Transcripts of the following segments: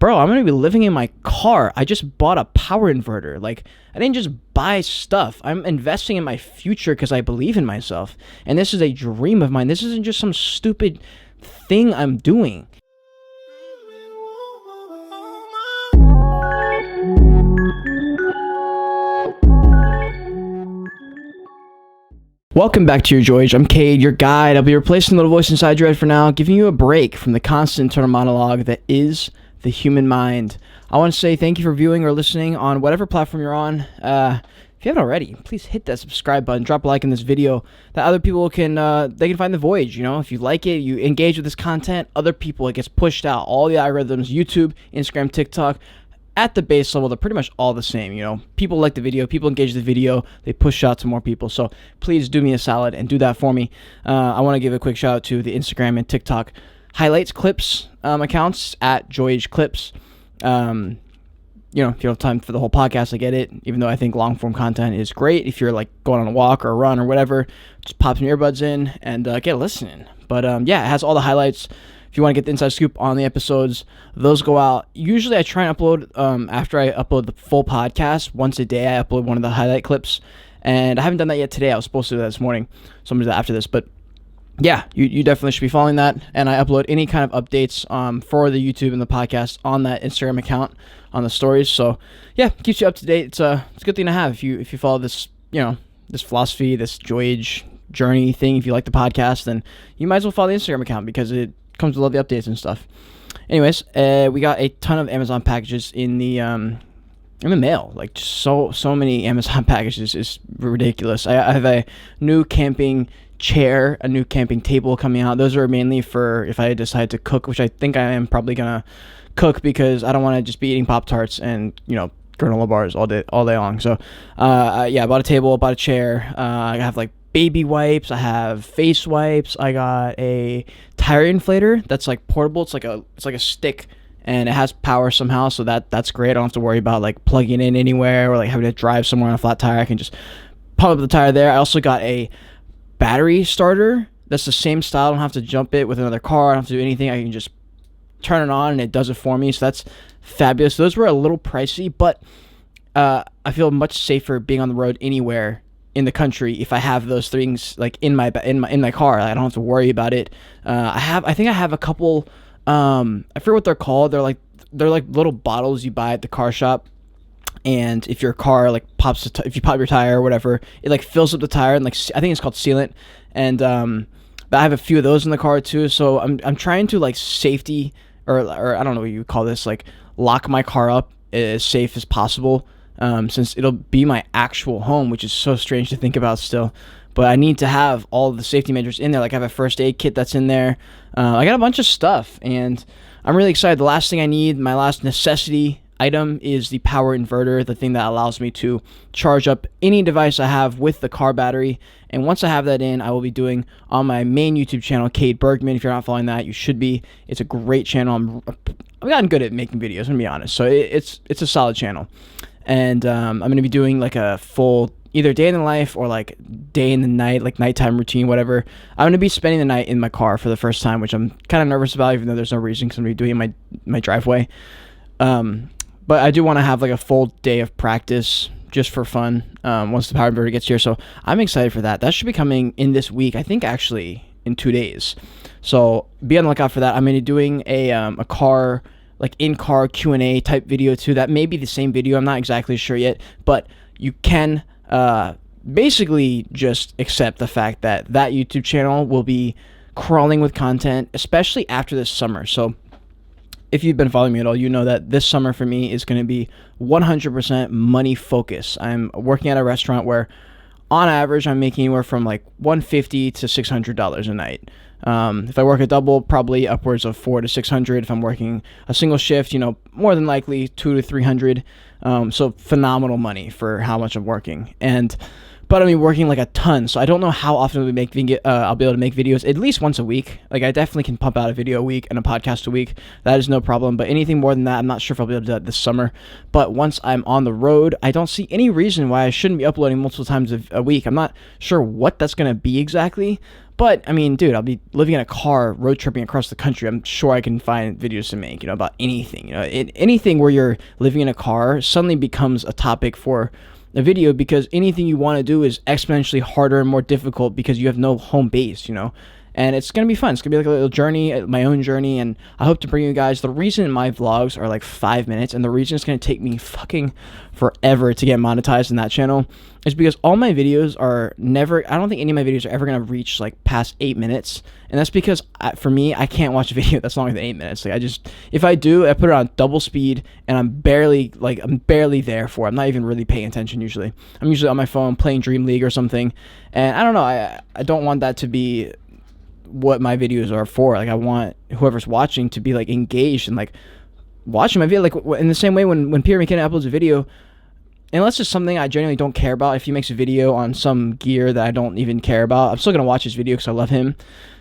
bro, I'm going to be living in my car. I just bought a power inverter. Like, I didn't just buy stuff. I'm investing in my future because I believe in myself. And this is a dream of mine. This isn't just some stupid thing I'm doing. Welcome back to your Joyage. I'm Cade, your guide. I'll be replacing the little voice inside your head for now, giving you a break from the constant internal monologue that is the human mind. I want to say thank you for viewing or listening on whatever platform you're on. If you haven't already, please hit that subscribe button, drop a like in this video, that other people can find the Voyage. You know, if you like it, you engage with this content, other people, it gets pushed out. All the algorithms, YouTube, Instagram, TikTok, at the base level, they're pretty much all the same. You know, people like the video, people engage the video, they push out to more people. So please do me a solid and do that for me. I want to give a quick shout out to the Instagram and TikTok highlights clips accounts at Joyage Clips. You know, if you don't have time for the whole podcast, I get it. Even though I think long form content is great, if you're like going on a walk or a run or whatever, just pop some earbuds in and get listening. But yeah, it has all the highlights. If you want to get the inside scoop on the episodes, those go out. Usually I try and upload, after I upload the full podcast, once a day I upload one of the highlight clips. And I haven't done that yet today. I was supposed to do that this morning. So I'm going to do that after this. But yeah, you definitely should be following that. And I upload any kind of updates for the YouTube and the podcast on that Instagram account on the stories. So yeah, keeps you up to date. It's a good thing to have if you follow this, you know, this philosophy, this Joyage journey thing. If you like the podcast, then you might as well follow the Instagram account because it comes with all the updates and stuff. Anyways, we got a ton of Amazon packages in the mail. Like so many Amazon packages is ridiculous. I have a new camping chair, a new camping table coming out. Those are mainly for if I decide to cook, which I think I am probably gonna cook because I don't want to just be eating Pop-Tarts and, you know, granola bars all day long. So yeah, I bought a table, bought a chair. I have like baby wipes, I have face wipes, I got a tire inflator that's like portable. It's like a stick and it has power somehow, so that's great. I don't have to worry about like plugging in anywhere or like having to drive somewhere on a flat tire. I can just pump up the tire there. I also got a battery starter that's the same style. I don't have to jump it with another car. I don't have to do anything. I can just turn it on and it does it for me. So that's fabulous. Those were a little pricey, but I feel much safer being on the road anywhere in the country if I have those things like in my car. I don't have to worry about it. I think I have a couple. I forget what they're called. They're like little bottles you buy at the car shop. And if your car like if you pop your tire or whatever, it like fills up the tire and like I think it's called sealant. And but I have a few of those in the car too. So I'm trying to like safety or I don't know what you call this, like lock my car up as safe as possible. Since it'll be my actual home, which is so strange to think about still. But I need to have all the safety measures in there. Like I have a first aid kit that's in there. I got a bunch of stuff, and I'm really excited. The last thing I need, my last necessity item, is the power inverter, the thing that allows me to charge up any device I have with the car battery. And once I have that in, I will be doing on my main YouTube channel, Cade Bergman. If you're not following that, you should be. It's a great channel. I've gotten good at making videos, I'm going to be honest. So it's a solid channel. And I'm going to be doing like a full either day in the life or like day in the night, like nighttime routine, whatever. I'm going to be spending the night in my car for the first time, which I'm kind of nervous about, even though there's no reason because I'm going to be doing it in my driveway. But I do want to have like a full day of practice just for fun once the power inverter gets here. So I'm excited for that. That should be coming in this week, I think actually in 2 days. So be on the lookout for that. I'm going to be doing a car, like in-car Q&A type video too. That may be the same video. I'm not exactly sure yet. But you can basically just accept the fact that YouTube channel will be crawling with content, especially after this summer. So if you've been following me at all, you know that this summer for me is going to be 100% money focus. I'm working at a restaurant where on average I'm making anywhere from like $150 to $600 a night. If I work a double, probably upwards of $400 to $600. If I'm working a single shift, you know, more than likely $200 to $300. So phenomenal money for how much I'm working. but I mean working like a ton, so I don't know how often I'll be able to make videos. At least once a week. Like I definitely can pump out a video a week and a podcast a week. That is no problem. But anything more than that, I'm not sure if I'll be able to do that this summer. But once I'm on the road, I don't see any reason why I shouldn't be uploading multiple times a week. I'm not sure what that's gonna be exactly. But, I mean, dude, I'll be living in a car, road tripping across the country. I'm sure I can find videos to make, about anything. Anything where you're living in a car suddenly becomes a topic for a video, because anything you want to do is exponentially harder and more difficult because you have no home base, And it's going to be fun. It's going to be like a little journey, my own journey, and I hope to bring you guys. The reason my vlogs are like 5 minutes, and the reason it's going to take me fucking forever to get monetized in that channel, is because all my videos are I don't think any of my videos are ever going to reach like past 8 minutes, and that's because for me, I can't watch a video that's longer than 8 minutes. Like if I do, I put it on double speed, and I'm barely there for it. I'm not even really paying attention usually. I'm usually on my phone playing Dream League or something, and I don't know, I don't want that to be what my videos are for. Like I want whoever's watching to be like engaged and like watching my video, like in the same way when Peter McKinnon uploads a video, unless it's something I genuinely don't care about. If he makes a video on some gear that I don't even care about, I'm still gonna watch his video because I love him,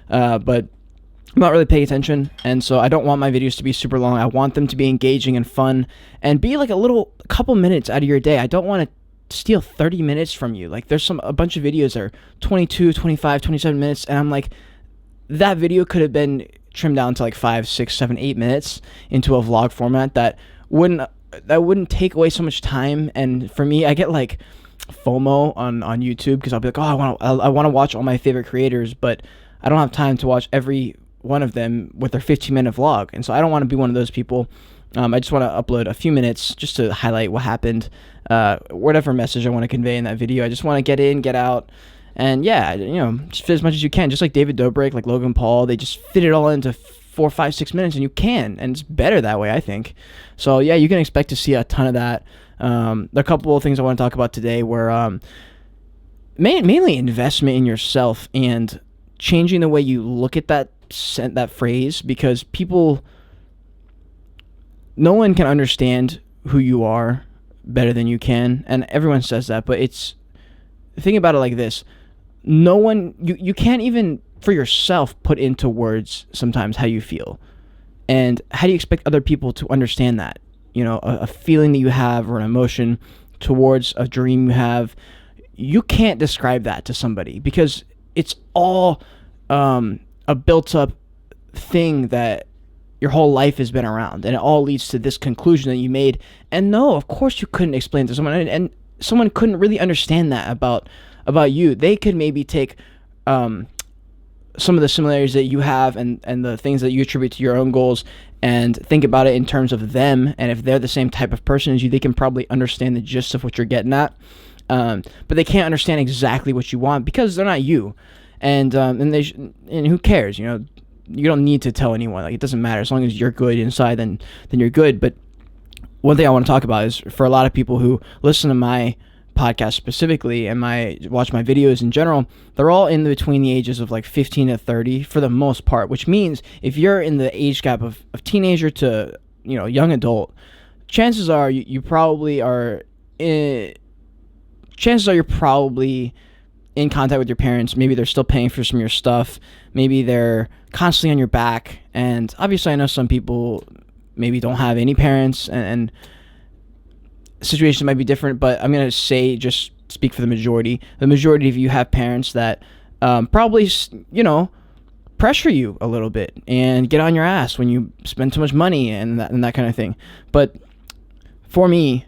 but I'm not really paying attention, and so I don't want my videos to be super long. I want them to be engaging and fun and be like a couple minutes out of your day. I don't want to steal 30 minutes from you. Like there's a bunch of videos that are 22, 25, 27 minutes, and I'm like, that video could have been trimmed down to like 5, 6, 7, 8 minutes into a vlog format that wouldn't take away so much time. And for me, I get like FOMO on YouTube because I'll be like, oh, I want to watch all my favorite creators, but I don't have time to watch every one of them with their 15-minute vlog. And so I don't want to be one of those people. I just want to upload a few minutes just to highlight what happened, whatever message I want to convey in that video. I just want to get in, get out. And yeah, just fit as much as you can. Just like David Dobrik, like Logan Paul, they just fit it all into 4, 5, 6 minutes, and you can, and it's better that way, I think. So yeah, you can expect to see a ton of that. There are a couple of things I want to talk about today, where mainly investment in yourself and changing the way you look at that phrase, because no one can understand who you are better than you can, and everyone says that, but think about it like this. No one, you can't even for yourself put into words sometimes how you feel. And how do you expect other people to understand that? A feeling that you have or an emotion towards a dream you have. You can't describe that to somebody because it's all a built up thing that your whole life has been around, and it all leads to this conclusion that you made. And no, of course you couldn't explain to someone, and someone couldn't really understand that about you. They could maybe take some of the similarities that you have and the things that you attribute to your own goals and think about it in terms of them, and if they're the same type of person as you, they can probably understand the gist of what you're getting at, but they can't understand exactly what you want because they're not you, and who cares, you don't need to tell anyone. Like, it doesn't matter. As long as you're good inside, then you're good. But one thing I want to talk about is for a lot of people who listen to my podcast specifically and watch my videos in general, they're all in between the ages of like 15 to 30 for the most part, which means if you're in the age gap of teenager to young adult, chances are you're probably in contact with your parents. Maybe they're still paying for some of your stuff. Maybe they're constantly on your back. And obviously I know some people maybe don't have any parents, and situations might be different, but I'm going to say, just speak for the majority. The majority of you have parents that probably, pressure you a little bit and get on your ass when you spend too much money and that kind of thing. But for me,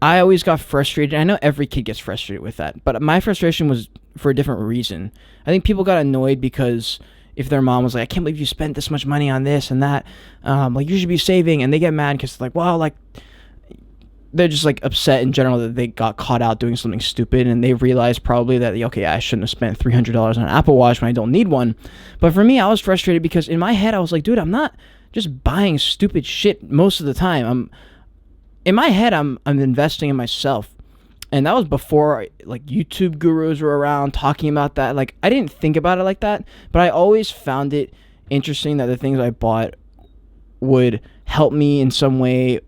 I always got frustrated. I know every kid gets frustrated with that, but my frustration was for a different reason. I think people got annoyed because if their mom was like, I can't believe you spent this much money on this and that, like you should be saving, and they get mad because like, well, like, they're just like upset in general that they got caught out doing something stupid, and they realize probably that, okay, I shouldn't have spent $300 on an Apple Watch when I don't need one. But for me, I was frustrated because in my head I was like, dude, I'm not just buying stupid shit most of the time. In my head I'm investing in myself. And that was before like YouTube gurus were around talking about that. Like, I didn't think about it like that, but I always found it interesting that the things I bought would help me in some way,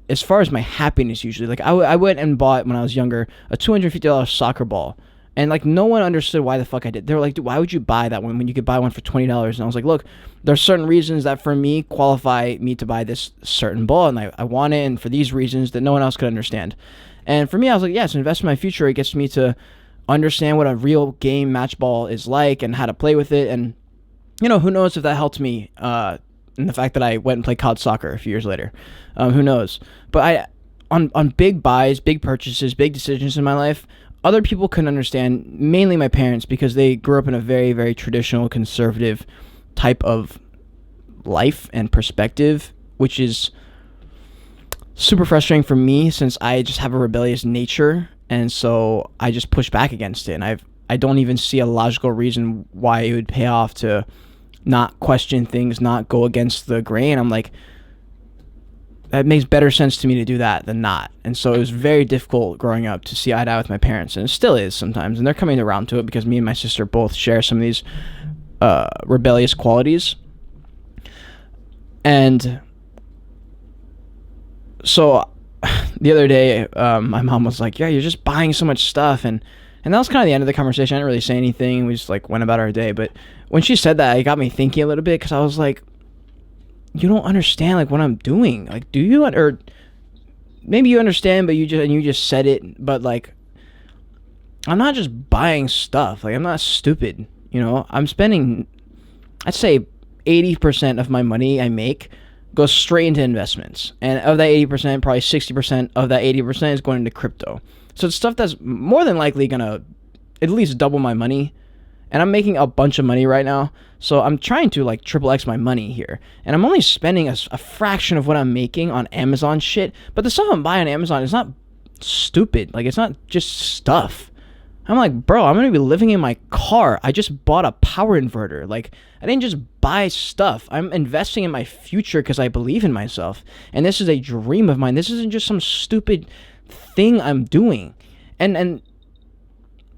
as far as my happiness usually. Like, I went and bought, when I was younger, a $250 soccer ball. And like no one understood why the fuck I did. They were like, dude, why would you buy that one when you could buy one for $20? And I was like, look, there's certain reasons that for me qualify me to buy this certain ball, and I want it, and for these reasons that no one else could understand. And for me, I was like, yes, invest in my future. It gets me to understand what a real game match ball is like and how to play with it. And who knows if that helped me in the fact that I went and played college soccer a few years later. Who knows? But on big buys, big purchases, big decisions in my life, other people couldn't understand, mainly my parents, because they grew up in a very, very traditional, conservative type of life and perspective, which is super frustrating for me since I just have a rebellious nature, and so I just push back against it. And I don't even see a logical reason why it would pay off to not question things, not go against the grain. I'm like, that makes better sense to me to do that than not. And so it was very difficult growing up to see eye to eye with my parents, and it still is sometimes. And they're coming around to it because me and my sister both share some of these rebellious qualities. And so the other day, my mom was like, yeah, you're just buying so much stuff. And that was kind of the end of the conversation. I didn't really say anything. We just like went about our day. But when she said that, it got me thinking a little bit, because I was like, you don't understand like what I'm doing. Like, do you? Or maybe you understand, but you just said it. But like, I'm not just buying stuff. Like, I'm not stupid. I'm spending, I'd say 80% of my money I make goes straight into investments. And of that 80%, probably 60% of that 80% is going into crypto. So it's stuff that's more than likely going to at least double my money. And I'm making a bunch of money right now. So I'm trying to like triple X my money here. And I'm only spending a fraction of what I'm making on Amazon shit. But the stuff I'm buying on Amazon is not stupid. Like, it's not just stuff. I'm like, bro, I'm going to be living in my car. I just bought a power inverter. Like, I didn't just buy stuff. I'm investing in my future because I believe in myself. And this is a dream of mine. This isn't just some stupid thing I'm doing. And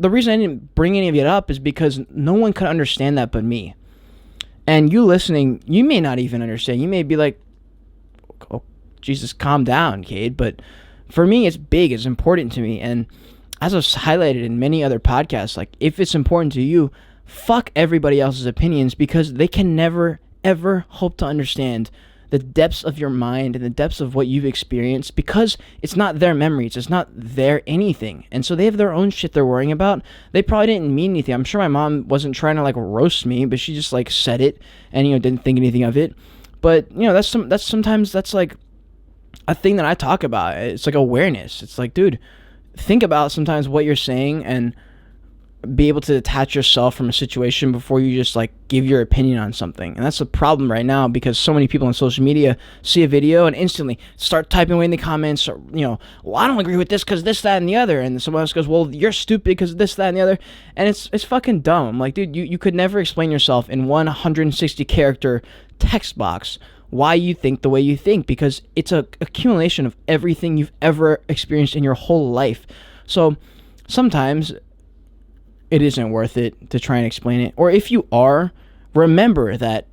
the reason I didn't bring any of it up is because no one could understand that but me. And you listening, you may not even understand. You may be like, oh, Jesus, calm down, Cade. But for me, it's big. It's important to me. And as I've highlighted in many other podcasts, like, if it's important to you, fuck everybody else's opinions, because they can never, ever hope to understand the depths of your mind and the depths of what you've experienced, because it's not their memories. It's not their anything. And so they have their own shit they're worrying about. They probably didn't mean anything. I'm sure my mom wasn't trying to like roast me, but she just like said it and, didn't think anything of it. But, that's sometimes that's like a thing that I talk about. It's like awareness. It's like, dude, think about sometimes what you're saying and be able to detach yourself from a situation before you just like give your opinion on something. And that's a problem right now, because so many people on social media see a video and instantly start typing away in the comments, or, well, I don't agree with this because this, that, and the other. And someone else goes, well, you're stupid because this, that, and the other. And it's fucking dumb. I'm like, dude, you could never explain yourself in 160 character text box why you think the way you think, because it's a accumulation of everything you've ever experienced in your whole life. So sometimes it isn't worth it to try and explain it. Or if you are, remember that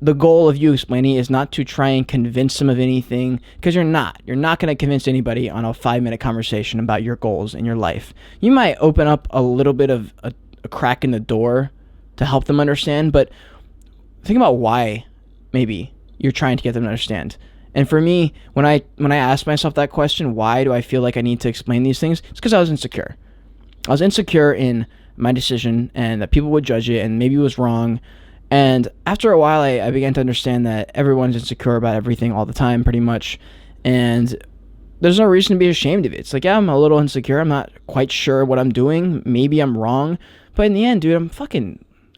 the goal of you explaining is not to try and convince them of anything, because you're not. You're not going to convince anybody on a 5-minute conversation about your goals in your life. You might open up a little bit of a crack in the door to help them understand, but think about why maybe you're trying to get them to understand. And for me, when I ask myself that question, why do I feel like I need to explain these things? It's because I was insecure. I was insecure in my decision, and that people would judge it, and maybe it was wrong. And after a while, I began to understand that everyone's insecure about everything all the time, pretty much. And there's no reason to be ashamed of it. It's like, yeah, I'm a little insecure. I'm not quite sure what I'm doing. Maybe I'm wrong. But in the end, dude,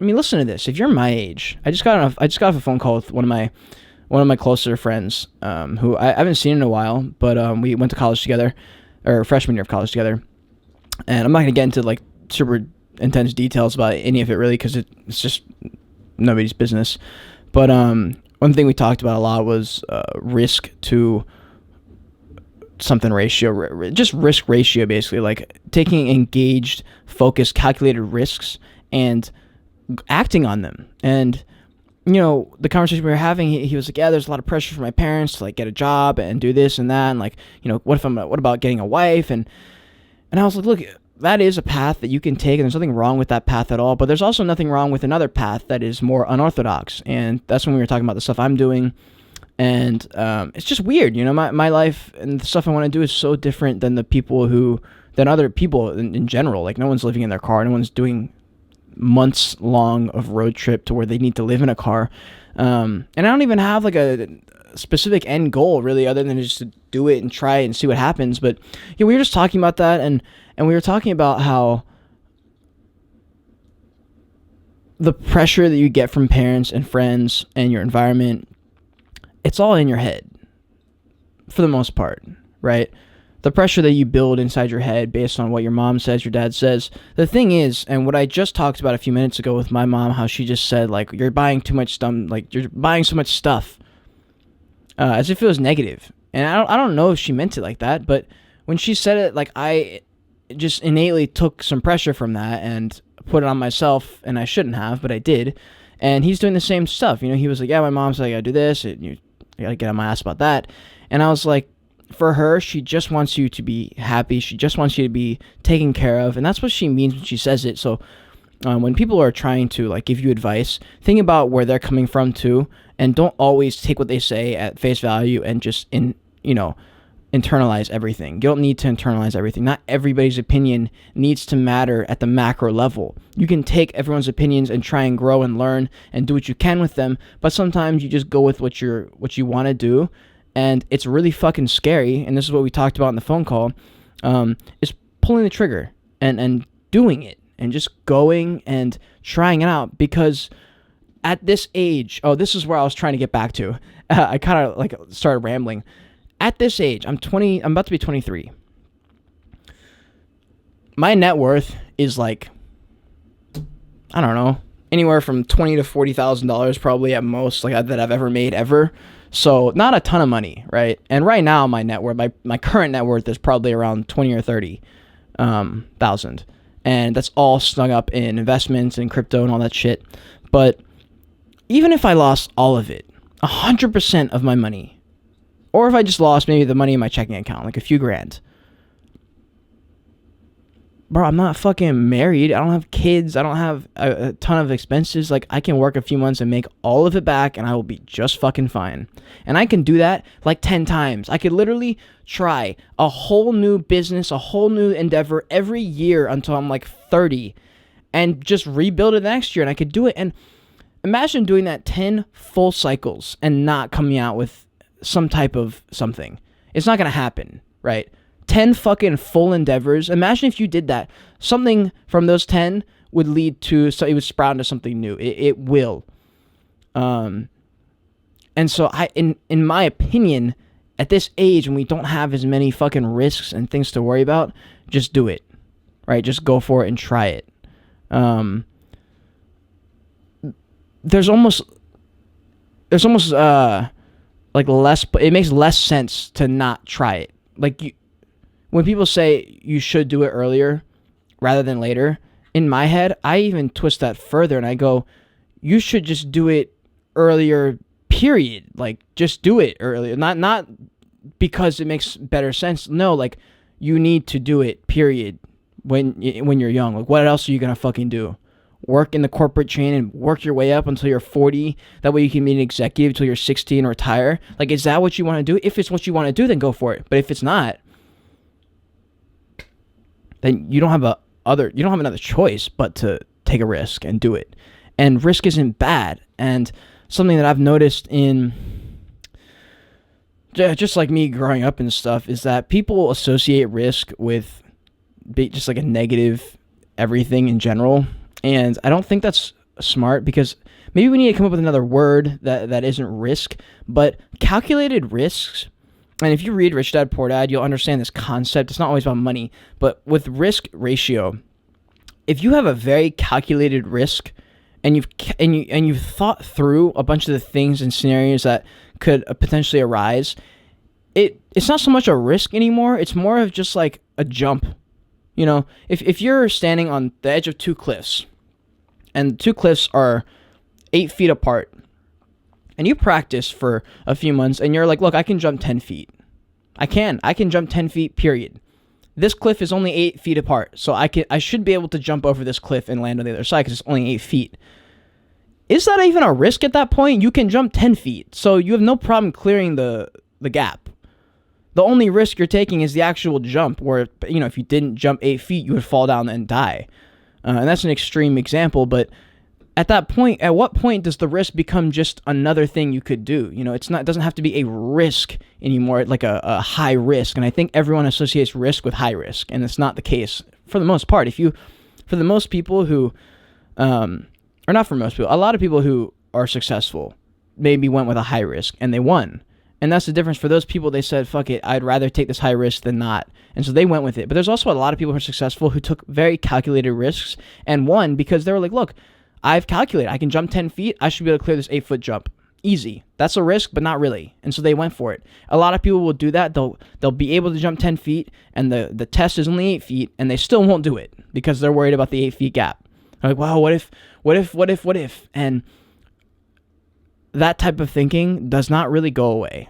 listen to this. If you're my age, I just got off a phone call with one of my closer friends, who I haven't seen in a while, but we went to college together, or freshman year of college together. And I'm not going to get into like super intense details about any of it really, because it's just nobody's business. But one thing we talked about a lot was risk to something ratio, just risk ratio, basically, like taking engaged, focused, calculated risks and acting on them. And the conversation we were having, he was like, yeah, there's a lot of pressure from my parents to like get a job and do this and that, and like, what about getting a wife? And I was like, look, that is a path that you can take, and there's nothing wrong with that path at all. But there's also nothing wrong with another path that is more unorthodox, and that's when we were talking about the stuff I'm doing. And it's just weird, my life and the stuff I want to do is so different than other people in general. Like, no one's living in their car, no one's doing months long of road trip to where they need to live in a car. And I don't even have like a specific end goal really, other than just to do it and try it and see what happens. But we were just talking about that, and we were talking about how the pressure that you get from parents and friends and your environment, it's all in your head for the most part, right? The pressure that you build inside your head based on what your mom says, your dad says. The thing is, and what I just talked about a few minutes ago with my mom, how she just said, like, you're buying too much stuff, like, you're buying so much stuff, as if it was negative. And I don't know if she meant it like that, but when she said it, like, I just innately took some pressure from that and put it on myself, and I shouldn't have, but I did. And he's doing the same stuff. He was like, yeah, my mom said I gotta do this, and you gotta get on my ass about that. And I was like, for her, she just wants you to be happy. She just wants you to be taken care of. And that's what she means when she says it. So when people are trying to like give you advice, think about where they're coming from too. And don't always take what they say at face value and just internalize everything. You don't need to internalize everything. Not everybody's opinion needs to matter at the macro level. You can take everyone's opinions and try and grow and learn and do what you can with them. But sometimes you just go with what you want to do. And it's really fucking scary, and this is what we talked about in the phone call, is pulling the trigger and doing it and just going and trying it out. Because at this age, this is where I was trying to get back to. I kind of like started rambling. At this age, I'm about to be 23. My net worth is like, I don't know, anywhere from $20,000 to $40,000 probably at most, like that I've ever made ever. So not a ton of money, right? And right now my net worth, my current net worth is probably around 20 or 30 thousand, and that's all snug up in investments and crypto and all that shit. But even if I lost all of it, 100% of my money, or if I just lost maybe the money in my checking account, like a few grand, bro, I'm not fucking married. I don't have kids. I don't have a ton of expenses. Like, I can work a few months and make all of it back, and I will be just fucking fine. And I can do that like 10 times. I could literally try a whole new business, a whole new endeavor every year until I'm like 30 and just rebuild it next year, and I could do it. And imagine doing that 10 full cycles and not coming out with some type of something. It's not going to happen, right? 10 fucking full endeavors. Imagine if you did that. Something from those 10 would lead to, so it would sprout into something new. It will. And so in my opinion, at this age when we don't have as many fucking risks and things to worry about, just do it, right? Just go for it and try it. There's almost like less, it makes less sense to not try it. Like, when people say you should do it earlier rather than later, in my head, I even twist that further and I go, you should just do it earlier, period. Like, just do it earlier. Not because it makes better sense. No, like, you need to do it, period, when you're young. Like, what else are you going to fucking do? Work in the corporate chain and work your way up until you're 40. That way you can be an executive until you're 60 and retire. Like, is that what you want to do? If it's what you want to do, then go for it. But if it's not, then you don't have another choice but to take a risk and do it. And risk isn't bad. And something that I've noticed in just like me growing up and stuff is that people associate risk with just like a negative everything in general. And I don't think that's smart, because maybe we need to come up with another word that isn't risk, but calculated risks. And if you read Rich Dad Poor Dad, you'll understand this concept. It's not always about money, but with risk ratio, if you have a very calculated risk and you've thought through a bunch of the things and scenarios that could potentially arise, it's not so much a risk anymore. It's more of just like a jump. If you're standing on the edge of two cliffs, and two cliffs are 8 feet apart, and you practice for a few months, and you're like, look, I can jump 10 feet. I can jump 10 feet, period. this cliff is only 8 feet apart, so I should be able to jump over this cliff and land on the other side because it's only 8 feet. Is that even a risk at that point? You can jump 10 feet, so you have no problem clearing the gap. The only risk you're taking is the actual jump, where, if you didn't jump 8 feet, you would fall down and die. And that's an extreme example, but at what point does the risk become just another thing you could do? It doesn't have to be a risk anymore, like a high risk. And I think everyone associates risk with high risk, and it's not the case for the most part. For the most people who, or not for most people, a lot of people who are successful maybe went with a high risk and they won. And that's the difference. For those people, they said, fuck it, I'd rather take this high risk than not. And so they went with it. But there's also a lot of people who are successful who took very calculated risks and won because they were like, look, I've calculated. I can jump 10 feet. I should be able to clear this 8-foot jump. Easy. That's a risk, but not really. And so they went for it. A lot of people will do that. They'll be able to jump 10 feet, and the test is only 8 feet, and they still won't do it because they're worried about the 8 feet gap. They're like, wow, what if? And that type of thinking does not really go away.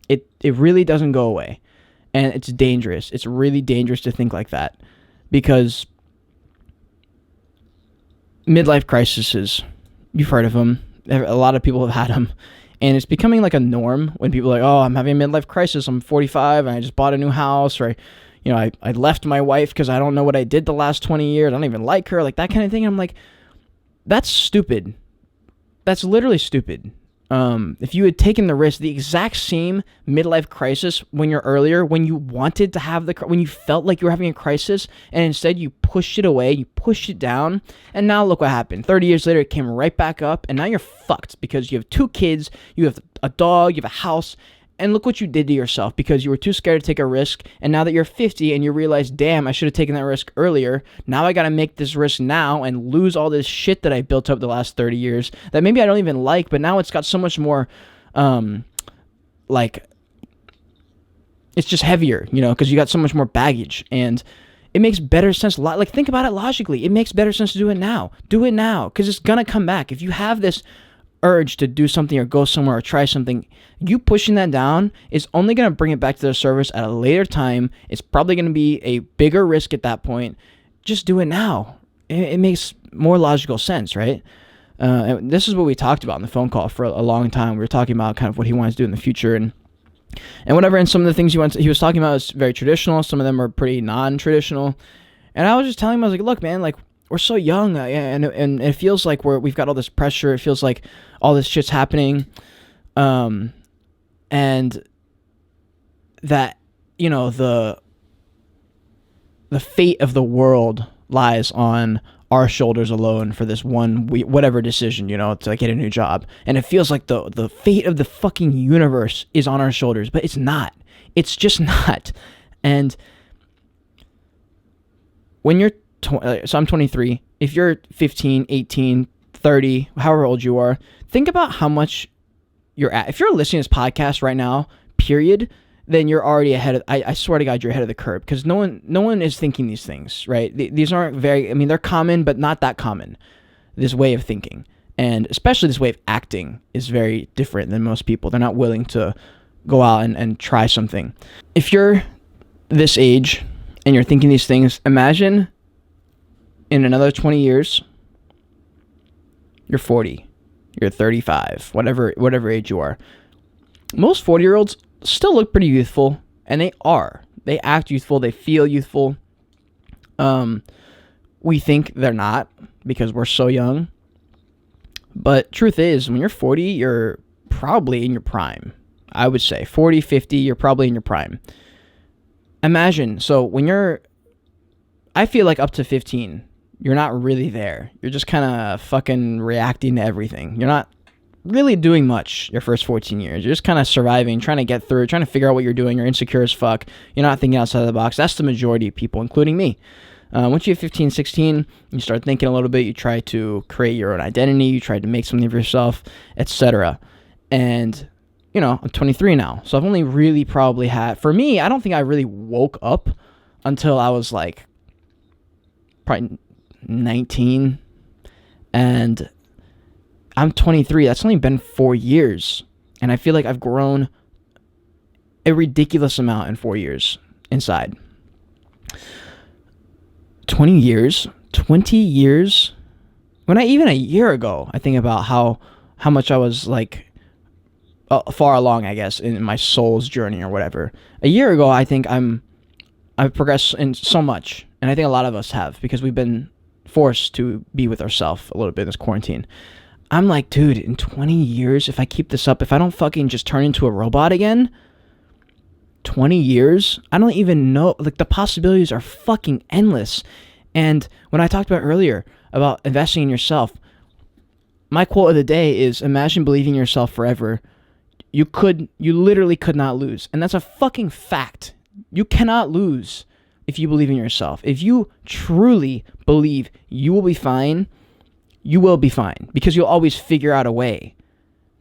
It really doesn't go away. And it's dangerous. It's really dangerous to think like that because midlife crises, you've heard of them. A lot of people have had them. And it's becoming like a norm when people are like, oh, I'm having a midlife crisis. I'm 45 and I just bought a new house. Or, I left my wife because I don't know what I did the last 20 years. I don't even like her. Like that kind of thing. And I'm like, that's stupid. That's literally stupid. If you had taken the risk, the exact same midlife crisis when you wanted to have when you felt like you were having a crisis, and instead you pushed it away, you pushed it down, and now look what happened. 30 years later, it came right back up, and now you're fucked because you have 2 kids, you have a dog, you have a house, and look what you did to yourself because you were too scared to take a risk, and now that you're 50 and you realize, damn, I should have taken that risk earlier, now I gotta make this risk now and lose all this shit that I built up the last 30 years that maybe I don't even like, but now it's got so much more, it's just heavier, because you got so much more baggage, and it makes better sense. Like, think about it logically. It makes better sense to do it now. Do it now, because it's gonna come back. If you have this urge to do something or go somewhere or try something, you pushing that down is only going to bring it back to the surface at a later time. It's probably going to be a bigger risk at that point. Just do it now. It makes more logical sense, right? And this is what we talked about in the phone call for a long time. We were talking about kind of what he wants to do in the future and whatever. And some of the things he was talking about is very traditional. Some of them are pretty non-traditional. And I was just telling him, I was like, look, man, like, we're so young, and it feels like we've got all this pressure. It feels like all this shit's happening, and that the fate of the world lies on our shoulders alone for this whatever decision, to like get a new job. And it feels like the fate of the fucking universe is on our shoulders, but it's not. It's just not. And when you're so I'm 23. If you're 15, 18, 30, however old you are, think about how much you're at. If you're listening to this podcast right now, period, then you're already ahead of, I swear to God, you're ahead of the curve, because no one is thinking these things, right? These aren't they're common, but not that common, this way of thinking. And especially this way of acting is very different than most people. They're not willing to go out and try something. If you're this age and you're thinking these things, imagine in another 20 years, you're 40, you're 35, whatever age you are. Most 40-year-olds still look pretty youthful, and they are. They act youthful, they feel youthful. We think they're not because we're so young. But truth is, when you're 40, you're probably in your prime. I would say 40, 50, you're probably in your prime. Imagine, so I feel like up to 15, you're not really there. You're just kind of fucking reacting to everything. You're not really doing much your first 14 years. You're just kind of surviving, trying to get through, trying to figure out what you're doing. You're insecure as fuck. You're not thinking outside of the box. That's the majority of people, including me. Once you hit 15, 16, you start thinking a little bit. You try to create your own identity. You try to make something of yourself, etc. And, I'm 23 now. So I've only really probably for me, I don't think I really woke up until I was like probably 19. And I'm 23. That's only been 4 years. And I feel like I've grown a ridiculous amount in 4 years inside. 20 years. When even a year ago, I think about how much I was like far along, I guess, in my soul's journey or whatever. A year ago, I think I've progressed in so much, and I think a lot of us have, because we've been forced to be with ourselves a little bit in this quarantine. I'm like, dude, in 20 years, if I keep this up, if I don't fucking just turn into a robot again, 20 years, I don't even know, like, the possibilities are fucking endless. And when I talked about earlier about investing in yourself, my quote of the day is, imagine believing in yourself forever. You literally could not lose. And that's a fucking fact. You cannot lose if you believe in yourself. If you truly believe you will be fine, you will be fine, because you'll always figure out a way,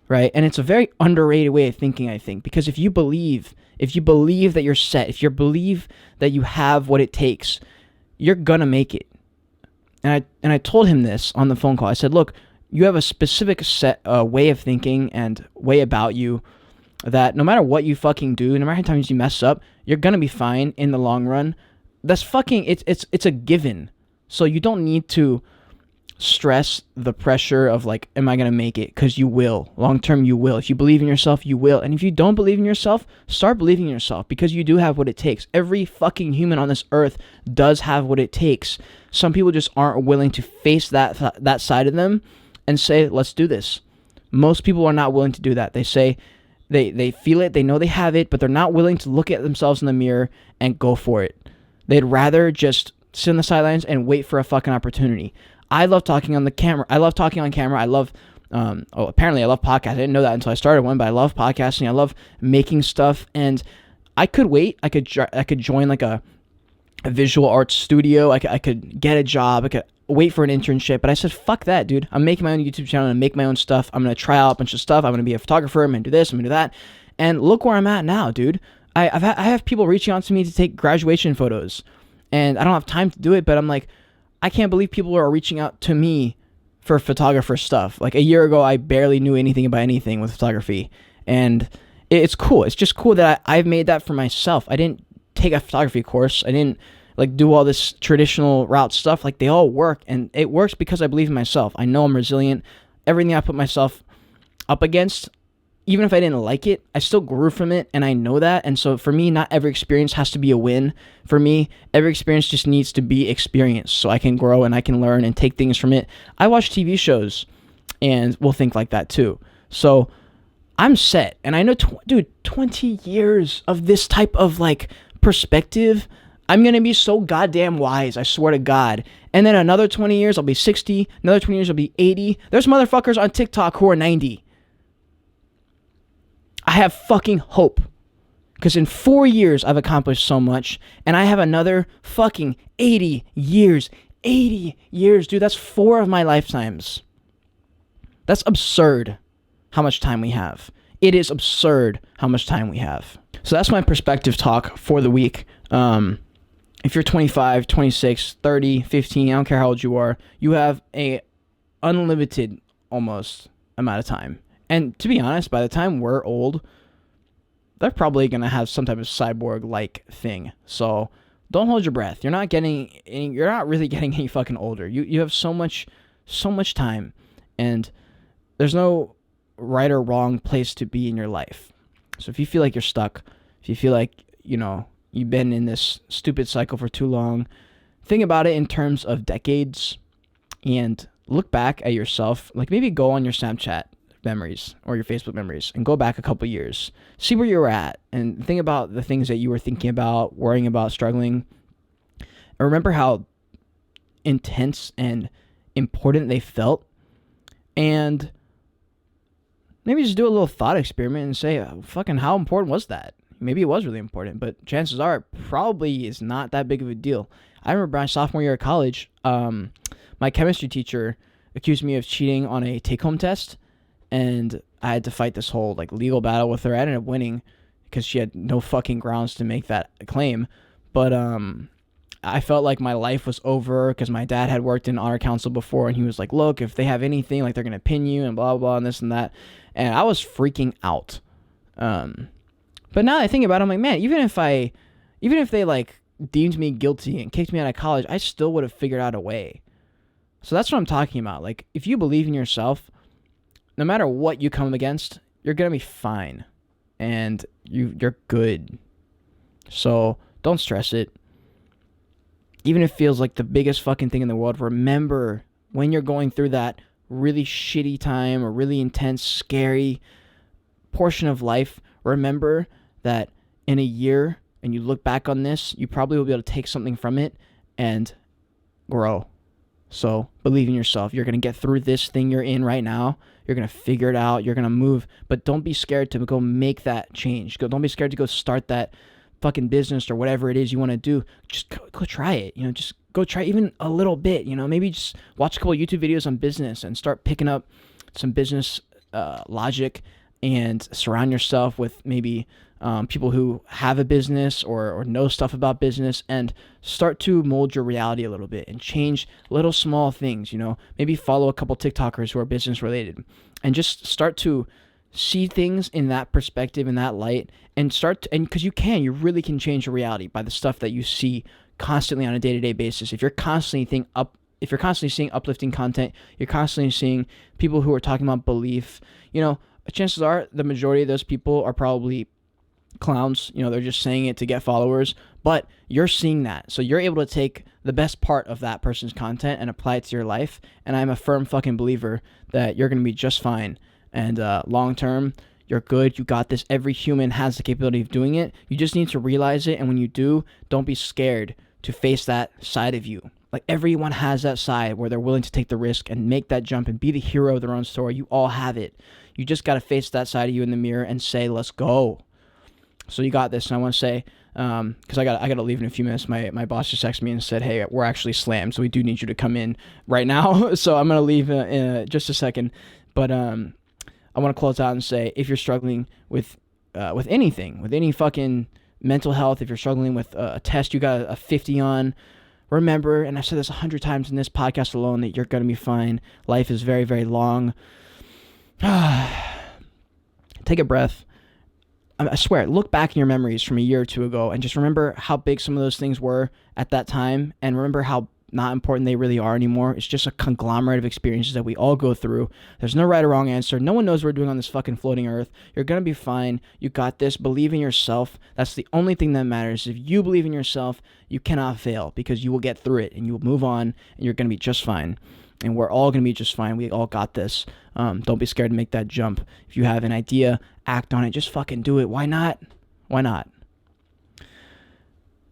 right? And it's a very underrated way of thinking, I think, because if you believe that you're set, if you believe that you have what it takes, you're gonna make it. And I told him this on the phone call. I said, look, you have a specific set way of thinking and way about you that no matter what you fucking do, no matter how many times you mess up, you're gonna be fine in the long run. That's fucking, it's a given. So you don't need to stress the pressure of like, am I gonna make it? Because you will. Long term, you will. If you believe in yourself, you will. And if you don't believe in yourself, start believing in yourself, because you do have what it takes. Every fucking human on this earth does have what it takes. Some people just aren't willing to face that side of them and say, let's do this. Most people are not willing to do that. They say they feel it, they know they have it, but they're not willing to look at themselves in the mirror and go for it. They'd rather just sit on the sidelines and wait for a fucking opportunity. I love talking on camera. I love, apparently I love podcasts. I didn't know that until I started one, but I love podcasting. I love making stuff, and I could wait. I could join like a visual arts studio. I could get a job. I could wait for an internship, but I said, fuck that, dude. I'm making my own YouTube channel and make my own stuff. I'm going to try out a bunch of stuff. I'm going to be a photographer. I'm going to do this. I'm going to do that. And look where I'm at now, dude. I have people reaching out to me to take graduation photos, and I don't have time to do it, but I'm like, I can't believe people are reaching out to me for photographer stuff. Like a year ago, I barely knew anything about anything with photography, and it's cool. It's just cool that I've made that for myself. I didn't take a photography course. I didn't like do all this traditional route stuff. Like, they all work, and it works because I believe in myself. I know I'm resilient. Everything I put myself up against, even if I didn't like it, I still grew from it, and I know that. And so for me, not every experience has to be a win. For me, every experience just needs to be experienced so I can grow and I can learn and take things from it. I watch TV shows and will think like that too. So I'm set. And I know, 20 years of this type of like perspective, I'm going to be so goddamn wise, I swear to God. And then another 20 years, I'll be 60. Another 20 years, I'll be 80. There's motherfuckers on TikTok who are 90. I have fucking hope, because in 4 years I've accomplished so much, and I have another fucking 80 years. 80 years, dude. That's 4 of my lifetimes. That's absurd how much time we have. It is absurd how much time we have. So that's my perspective talk for the week. If you're 25, 26, 30, 15, I don't care how old you are, you have a unlimited almost amount of time. And to be honest, by the time we're old, they're probably going to have some type of cyborg-like thing. So don't hold your breath. You're not really getting any fucking older. You have so much time, and there's no right or wrong place to be in your life. So if you feel like you're stuck, if you feel like, you've been in this stupid cycle for too long, think about it in terms of decades and look back at yourself. Like, maybe go on your Snapchat memories or your Facebook memories and go back a couple years, see where you were at, and think about the things that you were thinking about, worrying about, struggling, and remember how intense and important they felt. And maybe just do a little thought experiment and say, fucking, how important was that? Maybe it was really important, but chances are it probably is not that big of a deal. I remember my sophomore year of college, my chemistry teacher accused me of cheating on a take-home test, and I had to fight this whole like legal battle with her. I ended up winning because she had no fucking grounds to make that claim. But I felt like my life was over because my dad had worked in honor council before, and he was like, look, if they have anything, like, they're going to pin you and blah, blah, and this and that. And I was freaking out. But now I think about it, I'm like, man, even if they like deemed me guilty and kicked me out of college, I still would have figured out a way. So that's what I'm talking about. Like, if you believe in yourself, no matter what you come against, you're going to be fine. And you're good. So don't stress it. Even if it feels like the biggest fucking thing in the world, remember when you're going through that really shitty time or really intense, scary portion of life, remember that in a year, and you look back on this, you probably will be able to take something from it and grow. So believe in yourself. You're going to get through this thing you're in right now. You're going to figure it out. You're going to move. But don't be scared to go make that change. Don't be scared to go start that fucking business or whatever it is you want to do. Just go try it. Just go try even a little bit. Maybe just watch a couple YouTube videos on business and start picking up some business logic, and surround yourself with maybe people who have a business or know stuff about business, and start to mold your reality a little bit and change little small things. Maybe follow a couple TikTokers who are business related, and just start to see things in that perspective, in that light, and because you really can change your reality by the stuff that you see constantly on a day-to-day basis. If you're constantly seeing uplifting content, you're constantly seeing people who are talking about belief, chances are the majority of those people are probably clowns. They're just saying it to get followers, but you're seeing that. So you're able to take the best part of that person's content and apply it to your life. And I'm a firm fucking believer that you're going to be just fine. And long term, you're good. You got this. Every human has the capability of doing it. You just need to realize it. And when you do, don't be scared to face that side of you. Like, everyone has that side where they're willing to take the risk and make that jump and be the hero of their own story. You all have it. You just got to face that side of you in the mirror and say, let's go. So you got this. And I want to say, because I got to leave in a few minutes. My boss just texted me and said, hey, we're actually slammed, so we do need you to come in right now. So I'm going to leave in just a second. But I want to close out and say, if you're struggling with anything, with any fucking mental health, if you're struggling with a test you got a 50 on, remember, and I've said this 100 times in this podcast alone, that you're going to be fine. Life is very, very long. Take a breath. I swear, look back in your memories from a year or two ago and just remember how big some of those things were at that time, and remember how not important they really are anymore. It's just a conglomerate of experiences that we all go through. There's no right or wrong answer. No one knows what we're doing on this fucking floating earth. You're going to be fine. You got this. Believe in yourself. That's the only thing that matters. If you believe in yourself, you cannot fail, because you will get through it and you will move on, and you're going to be just fine. And we're all going to be just fine. We all got this. Don't be scared to make that jump. If you have an idea, act on it. Just fucking do it. Why not? Why not?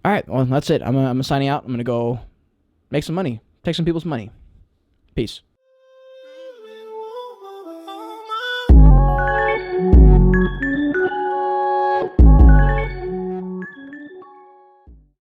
All right. Well, that's it. I'm signing out. I'm going to go make some money. Take some people's money. Peace.